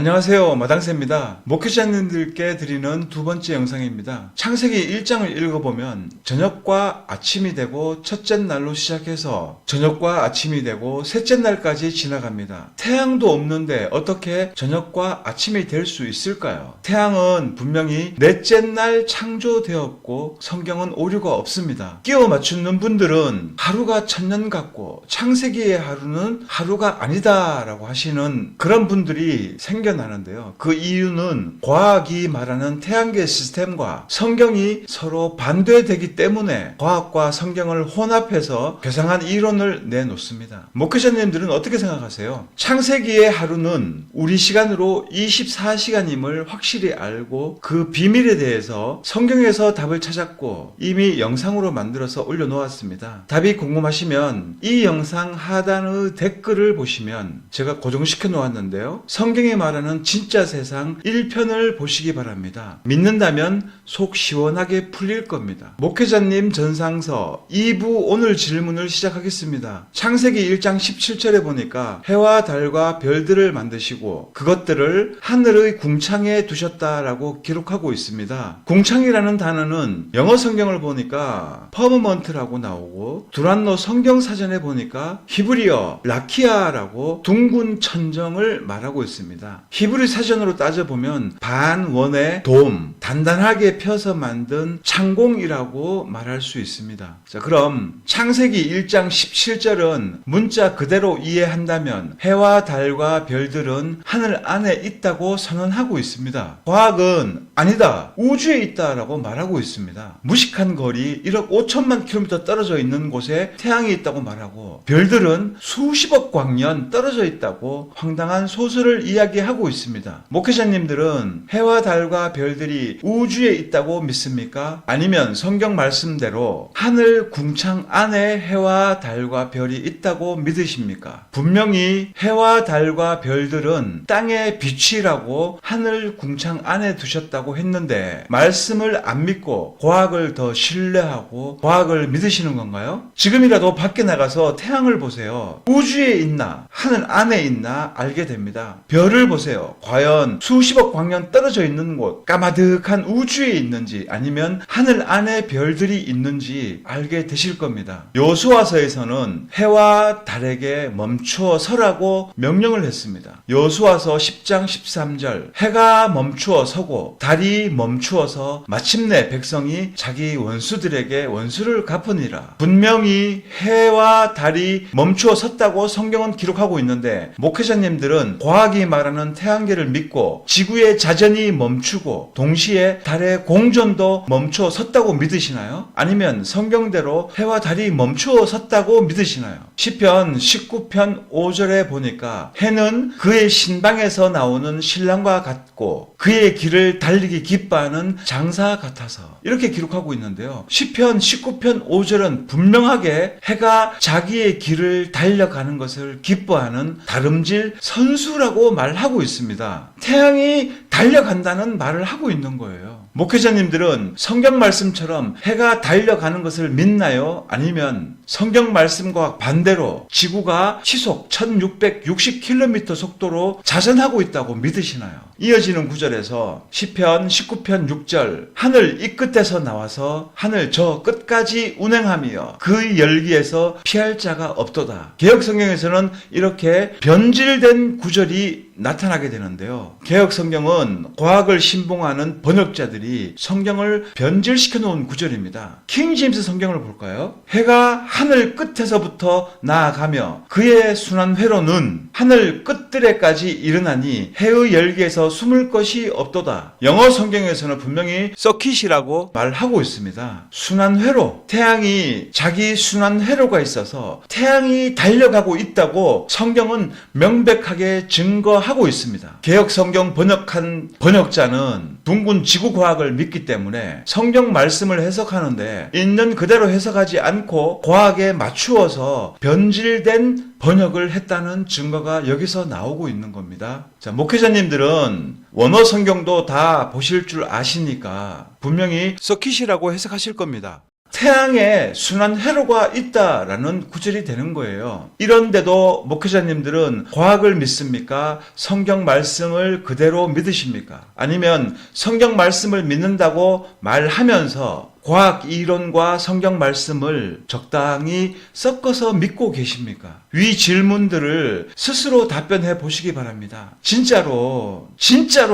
안녕하세요, 마당새입니다. 목회자님들께 드리는 두 번째 영상입니다. 창세기 1장을 읽어보면 저녁과 아침이 되고 첫째 날로 시작해서 저녁과 아침이 되고 셋째 날까지 지나갑니다. 태양도 없는데 어떻게 저녁과 아침이 될 수 있을까요? 태양은 분명히 넷째 날 창조되었고 성경은 오류가 없습니다. 끼워 맞추는 분들은 하루가 천년 같고 창세기의 하루는 하루가 아니다 라고 하시는 그런 분들이 생겨나는데요. 그 이유는 과학이 말하는 태양계 시스템과 성경이 서로 반대되기 때문에 과학과 성경을 혼합해서 괴상한 이론을 내놓습니다. 목회자님들은 어떻게 생각하세요? 창세기의 하루는 우리 시간으로 24시간임을 확실히 알고 그 비밀에 대해서 성경에서 답을 찾았고 이미 영상으로 만들어서 올려놓았습니다. 답이 궁금하시면 이 영상 하단의 댓글을 보시면 제가 고정시켜 놓았는데요. 성경이 말하는 진짜 세상 1편을 보시기 바랍니다. 믿는다면 속 시원하게 풀릴 겁니다. 목회자님 전상서 2부 오늘 질문을 시작하겠습니다. 창세기 1장 17절에 보니까 해와 달과 별들을 만드시고 그것들을 하늘의 궁창에 두셨다라고 기록하고 있습니다. 궁창이라는 단어는 영어 성경을 보니까 퍼머먼트라고 나오고 두란노 성경사전에 보니까 히브리어 라키아라고 둥근 천정을 말하고 있습니다. 히브리 사전으로 따져보면 반원의 돔, 단단하게 펴서 만든 창공이라고 말할 수 있습니다. 자, 그럼 창세기 1장 17절은 문자 그대로 이해한다면 해와 달과 별들은 하늘 안에 있다고 선언하고 있습니다. 과학은 아니다, 우주에 있다라고 말하고 있습니다. 무식한 거리 1억 5천만 킬로미터 떨어져 있는 곳에 태양이 있다고 말하고 별들은 수십억 광년 떨어져 있다고 황당한 소설을 이야기하고 있습니다. 목회자님들은 해와 달과 별들이 우주에 있다고 믿습니까? 아니면 성경 말씀대로 하늘 궁창 안에 해와 달과 별이 있다고 믿으십니까? 분명히 해와 달과 별들은 땅의 빛이라고 하늘 궁창 안에 두셨다고 했는데 말씀을 안 믿고 과학을 더 신뢰하고 과학을 믿으시는 건가요? 지금이라도 밖에 나가서 태양을 보세요. 우주에 있나 하늘 안에 있나 알게 됩니다. 별을 보세요. 과연 수십억 광년 떨어져 있는 곳 까마득한 우주에 있는지 아니면 하늘 안에 별들이 있는지 알게 되실 겁니다. 여호수아서에서는 해와 달에게 멈추어 서라고 명령을 했습니다. 여호수아서 10장 13절 해가 멈추어 서고 달이 멈추어서 마침내 백성이 자기 원수들에게 원수를 갚으니라. 분명히 해와 달이 멈추어 섰다고 성경은 기록하고 있는데 목회자님들은 과학이 말하는 태양계를 믿고 지구의 자전이 멈추고 동시에 달의 공전도 멈추어 섰다고 믿으시나요? 아니면 성경대로 해와 달이 멈추어 섰다고 믿으시나요? 시편 19편 5절에 보니까 해는 그의 신방에서 나오는 신랑과 같고 그의 길을 달리기 기뻐하는 장사 같아서 이렇게 기록하고 있는데요. 시편 19편 5절은 분명하게 해가 자기의 길을 달려가는 것을 기뻐하는 다름질 선수라고 말하고 있습니다. 태양이 달려간다는 말을 하고 있는 거예요. 목회자님들은 성경 말씀처럼 해가 달려가는 것을 믿나요? 아니면 성경 말씀과 반대로 지구가 시속 1660km 속도로 자전하고 있다고 믿으시나요? 이어지는 구절에서 시편 19편 6절 하늘 이 끝에서 나와서 하늘 저 끝까지 운행하며 그 열기에서 피할 자가 없도다. 개역성경에서는 이렇게 변질된 구절이 나타나게 되는데요. 개역성경은 과학을 신봉하는 번역자들이 성경을 변질시켜 놓은 구절입니다. 킹제임스 성경을 볼까요? 해가 하늘 끝에서부터 나아가며 그의 순환 회로는 하늘 끝들에까지 이르나니 해의 열기에서 숨을 것이 없도다. 영어 성경에서는 분명히 서킷이라고 말하고 있습니다. 순환 회로, 태양이 자기 순환 회로가 있어서 태양이 달려가고 있다고 성경은 명백하게 증거하고 있습니다. 개역 성경 번역한 번역자는 둥근 지구 과학을 믿기 때문에 성경 말씀을 해석하는데 있는 그대로 해석하지 않고 과학에 맞추어서 변질된 번역을 했다는 증거가 여기서 나오고 있는 겁니다. 자, 목회자님들은 원어 성경도 다 보실 줄 아시니까 분명히 서킷이라고 해석하실 겁니다. 태양에 순환 회로가 있다라는 구절이 되는 거예요. 이런데도 목회자님들은 과학을 믿습니까? 성경 말씀을 그대로 믿으십니까? 아니면 성경 말씀을 믿는다고 말하면서 과학 이론과 성경 말씀을 적당히 섞어서 믿고 계십니까? 위 질문들을 스스로 답변해 보시기 바랍니다. 진짜로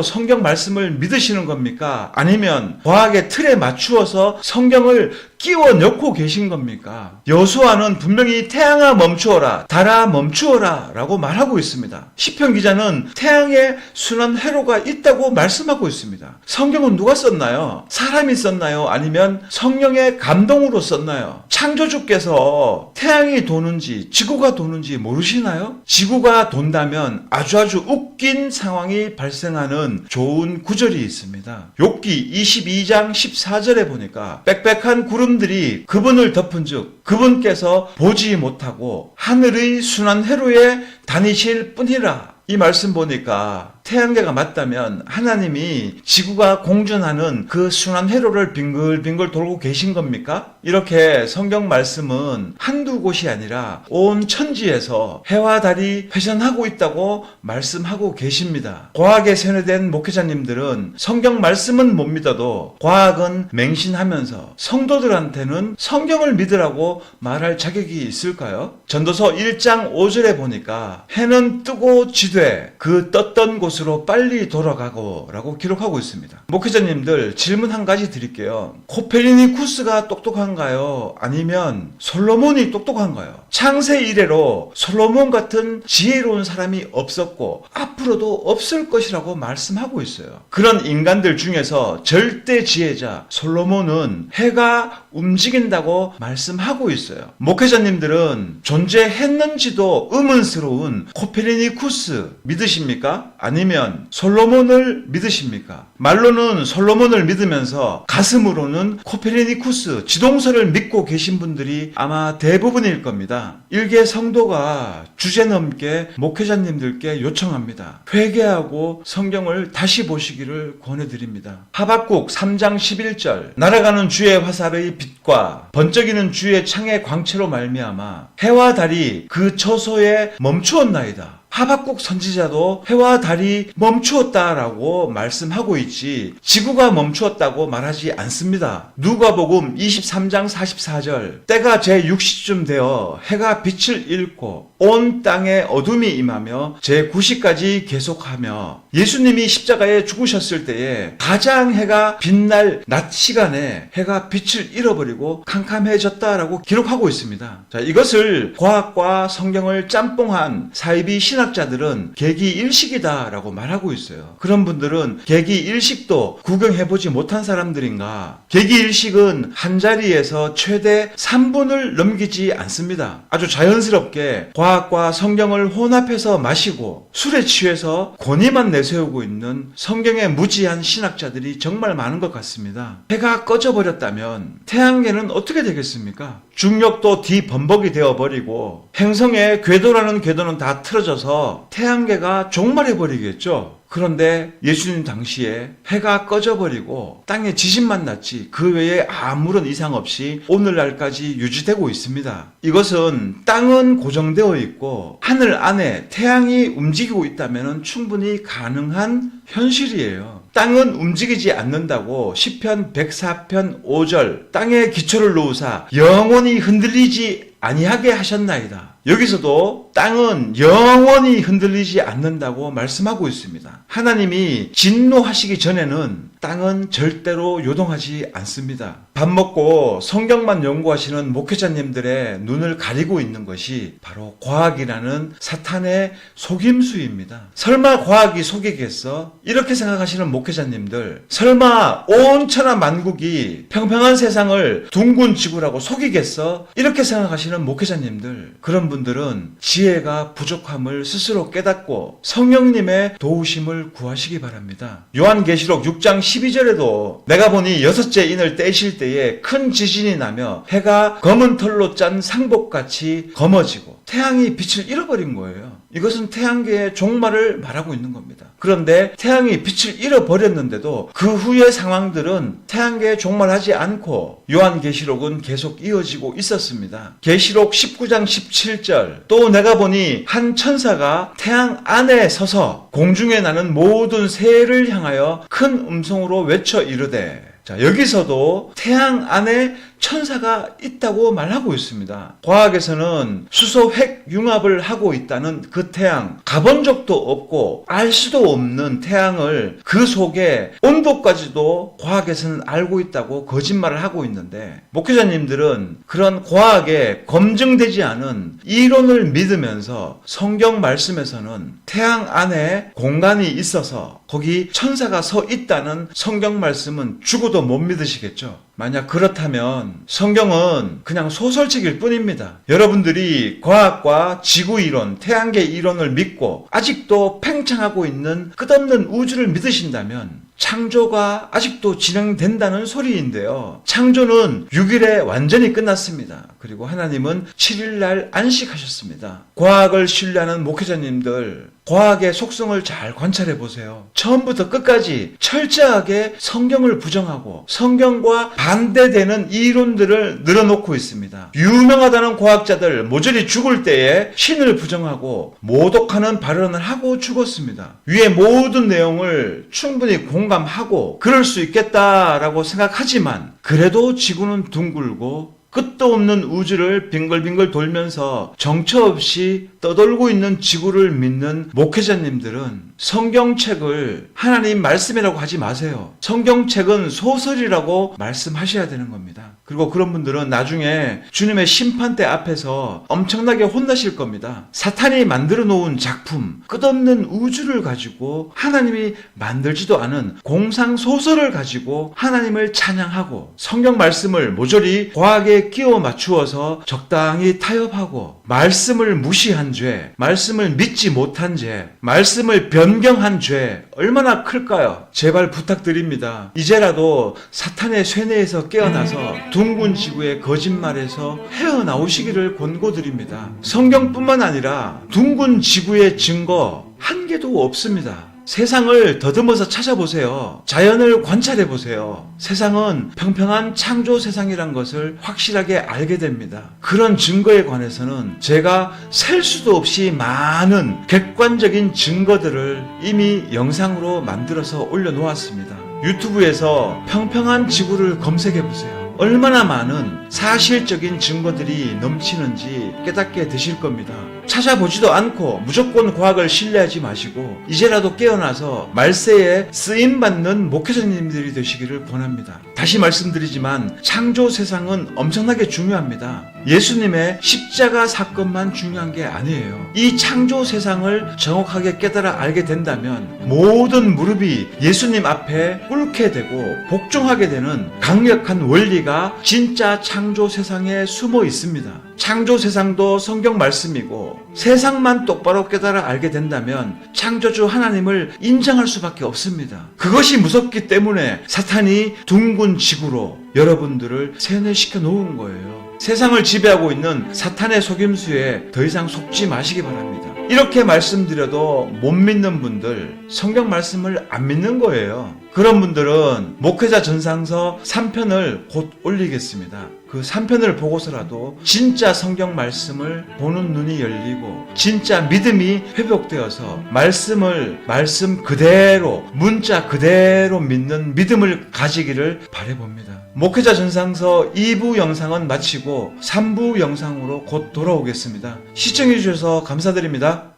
성경 말씀을 믿으시는 겁니까? 아니면 과학의 틀에 맞추어서 성경을 끼워 넣고 계신 겁니까? 여호수아는 분명히 태양아 멈추어라, 달아 멈추어라 라고 말하고 있습니다. 시편 기자는 태양에 순환 회로가 있다고 말씀하고 있습니다. 성경은 누가 썼나요? 사람이 썼나요? 아니면 성령의 감동으로 썼나요? 창조주께서 태양이 도는지 지구가 도는지 모르시나요? 지구가 돈다면 아주 웃긴 상황이 발생하는 좋은 구절이 있습니다. 욥기 22장 14절에 보니까 빽빽한 구름들이 그분을 덮은 즉 그분께서 보지 못하고 하늘의 순환 회로에 다니실 뿐이라. 이 말씀 보니까 태양계가 맞다면 하나님이 지구가 공전하는 그 순환 회로를 빙글빙글 돌고 계신 겁니까? 이렇게 성경 말씀은 한두 곳이 아니라 온 천지에서 해와 달이 회전하고 있다고 말씀하고 계십니다. 과학에 세뇌된 목회자님들은 성경 말씀은 못 믿어도 과학은 맹신하면서 성도들한테는 성경을 믿으라고 말할 자격이 있을까요? 전도서 1장 5절에 보니까 해는 뜨고 지되 그 떴던 곳으로 빨리 돌아가고 라고 기록하고 있습니다. 목회자님들 질문 한 가지 드릴게요. 코페르니쿠스가 똑똑한가요? 아니면 솔로몬이 똑똑한가요? 창세 이래로 솔로몬 같은 지혜로운 사람이 없었고 앞으로도 없을 것이라고 말씀하고 있어요. 그런 인간들 중에서 절대 지혜자 솔로몬은 해가 움직인다고 말씀하고 있어요. 목회자님들은 존재했는지도 의문스러운 코페르니쿠스 믿으십니까? 아니면 솔로몬을 믿으십니까? 말로는 솔로몬을 믿으면서 가슴으로는 코페르니쿠스 지동설을 믿고 계신 분들이 아마 대부분일 겁니다. 일개 성도가 주제넘게 목회자님들께 요청합니다. 회개하고 성경을 다시 보시기를 권해드립니다. 하박국 3장 11절 날아가는 주의 화살의 빛과 번쩍이는 주의 창의 광채로 말미암아 해와 달이 그 처소에 멈추었나이다. 하박국 선지자도 해와 달이 멈추었다라고 말씀하고 있지 지구가 멈추었다고 말하지 않습니다. 누가복음 23장 44절 때가 제6시쯤 되어 해가 빛을 잃고 온 땅에 어둠이 임하며 제9시까지 계속하며 예수님이 십자가에 죽으셨을 때에 가장 해가 빛날 낮 시간에 해가 빛을 잃어버리고 캄캄해졌다라고 기록하고 있습니다. 자, 이것을 과학과 성경을 짬뽕한 사이비 신학자들은 개기일식이다라고 말하고 있어요. 그런 분들은 개기일식도 구경해보지 못한 사람들인가? 개기일식은 한자리에서 최대 3분을 넘기지 않습니다. 아주 자연스럽게 과학과 성경을 혼합해서 마시고 술에 취해서 권위만 내세우고 있는 성경에 무지한 신학자들이 정말 많은 것 같습니다. 해가 꺼져버렸다면 태양계는 어떻게 되겠습니까? 중력도 뒤범벅이 되어버리고 행성의 궤도라는 궤도는 다 틀어져서 태양계가 종말해버리겠죠. 그런데 예수님 당시에 해가 꺼져버리고 땅에 지진만 났지 그 외에 아무런 이상 없이 오늘날까지 유지되고 있습니다. 이것은 땅은 고정되어 있고 하늘 안에 태양이 움직이고 있다면 충분히 가능한 현실이에요. 땅은 움직이지 않는다고 시편 104편 5절 땅에 기초를 놓으사 영원히 흔들리지 아니하게 하셨나이다. 여기서도 땅은 영원히 흔들리지 않는다고 말씀하고 있습니다. 하나님이 진노하시기 전에는 땅은 절대로 요동하지 않습니다. 밥 먹고 성경만 연구하시는 목회자님들의 눈을 가리고 있는 것이 바로 과학이라는 사탄의 속임수입니다. 설마 과학이 속이겠어? 이렇게 생각하시는 목회자님들, 설마 온 천하 만국이 평평한 세상을 둥근 지구라고 속이겠어? 이렇게 생각하시는 목회자님들, 그런 분들은 지혜가 부족함을 스스로 깨닫고 성령님의 도우심을 구하시기 바랍니다. 요한계시록 6장 12절에도 내가 보니 여섯째 인을 떼실 때에 큰 지진이 나며 해가 검은 털로 짠 상복같이 검어지고 태양이 빛을 잃어버린 거예요. 이것은 태양계의 종말을 말하고 있는 겁니다. 그런데 태양이 빛을 잃어버렸는데도 그 후의 상황들은 태양계의 종말하지 않고 요한계시록은 계속 이어지고 있었습니다. 계시록 19장 17절 또 내가 보니 한 천사가 태양 안에 서서 공중에 나는 모든 새를 향하여 큰 음성으로 외쳐 이르되, 자, 여기서도 태양 안에 천사가 있다고 말하고 있습니다. 과학에서는 수소 핵 융합을 하고 있다는 그 태양, 가본 적도 없고 알 수도 없는 태양을 그 속에 온도까지도 과학에서는 알고 있다고 거짓말을 하고 있는데, 목회자님들은 그런 과학에 검증되지 않은 이론을 믿으면서 성경 말씀에서는 태양 안에 공간이 있어서 거기 천사가 서 있다는 성경 말씀은 죽어도 못 믿으시겠죠? 만약 그렇다면 성경은 그냥 소설책일 뿐입니다. 여러분들이 과학과 지구이론, 태양계 이론을 믿고 아직도 팽창하고 있는 끝없는 우주를 믿으신다면 창조가 아직도 진행된다는 소리인데요. 창조는 6일에 완전히 끝났습니다. 그리고 하나님은 7일날 안식하셨습니다. 과학을 신뢰하는 목회자님들, 과학의 속성을 잘 관찰해 보세요. 처음부터 끝까지 철저하게 성경을 부정하고 성경과 반대되는 이론들을 늘어놓고 있습니다. 유명하다는 과학자들 모조리 죽을 때에 신을 부정하고 모독하는 발언을 하고 죽었습니다. 위의 모든 내용을 충분히 공감하고 그럴 수 있겠다라고 생각하지만 그래도 지구는 둥글고 끝도 없는 우주를 빙글빙글 돌면서 정처 없이 떠돌고 있는 지구를 믿는 목회자님들은 성경책을 하나님 말씀이라고 하지 마세요. 성경책은 소설이라고 말씀하셔야 되는 겁니다. 그리고 그런 분들은 나중에 주님의 심판대 앞에서 엄청나게 혼나실 겁니다. 사탄이 만들어 놓은 작품, 끝없는 우주를 가지고 하나님이 만들지도 않은 공상 소설을 가지고 하나님을 찬양하고 성경 말씀을 모조리 과학에 끼워 맞추어서 적당히 타협하고 말씀을 무시한 죄, 말씀을 믿지 못한 죄, 말씀을 변경한 죄 얼마나 클까요? 제발 부탁드립니다. 이제라도 사탄의 쇠뇌에서 깨어나서 둥근 지구의 거짓말에서 헤어나오시기를 권고드립니다. 성경뿐만 아니라 둥근 지구의 증거 한 개도 없습니다. 세상을 더듬어서 찾아보세요. 자연을 관찰해 보세요. 세상은 평평한 창조 세상이란 것을 확실하게 알게 됩니다. 그런 증거에 관해서는 제가 셀 수도 없이 많은 객관적인 증거들을 이미 영상으로 만들어서 올려놓았습니다. 유튜브에서 평평한 지구를 검색해 보세요. 얼마나 많은 사실적인 증거들이 넘치는지 깨닫게 되실 겁니다. 찾아보지도 않고 무조건 과학을 신뢰하지 마시고 이제라도 깨어나서 말세에 쓰임받는 목회자님들이 되시기를 권합니다. 다시 말씀드리지만 창조 세상은 엄청나게 중요합니다. 예수님의 십자가 사건만 중요한 게 아니에요. 이 창조 세상을 정확하게 깨달아 알게 된다면 모든 무릎이 예수님 앞에 꿇게 되고 복종하게 되는 강력한 원리가 진짜 창조 세상에 숨어 있습니다. 창조 세상도 성경 말씀이고 세상만 똑바로 깨달아 알게 된다면 창조주 하나님을 인정할 수밖에 없습니다. 그것이 무섭기 때문에 사탄이 둥근 지구로 여러분들을 세뇌시켜 놓은 거예요. 세상을 지배하고 있는 사탄의 속임수에 더 이상 속지 마시기 바랍니다. 이렇게 말씀드려도 못 믿는 분들, 성경 말씀을 안 믿는 거예요. 그런 분들은 목회자 전상서 3편을 곧 올리겠습니다. 그 3편을 보고서라도 진짜 성경 말씀을 보는 눈이 열리고 진짜 믿음이 회복되어서 말씀을 말씀 그대로 문자 그대로 믿는 믿음을 가지기를 바라봅니다. 목회자 전상서 2부 영상은 마치고 3부 영상으로 곧 돌아오겠습니다. 시청해 주셔서 감사드립니다.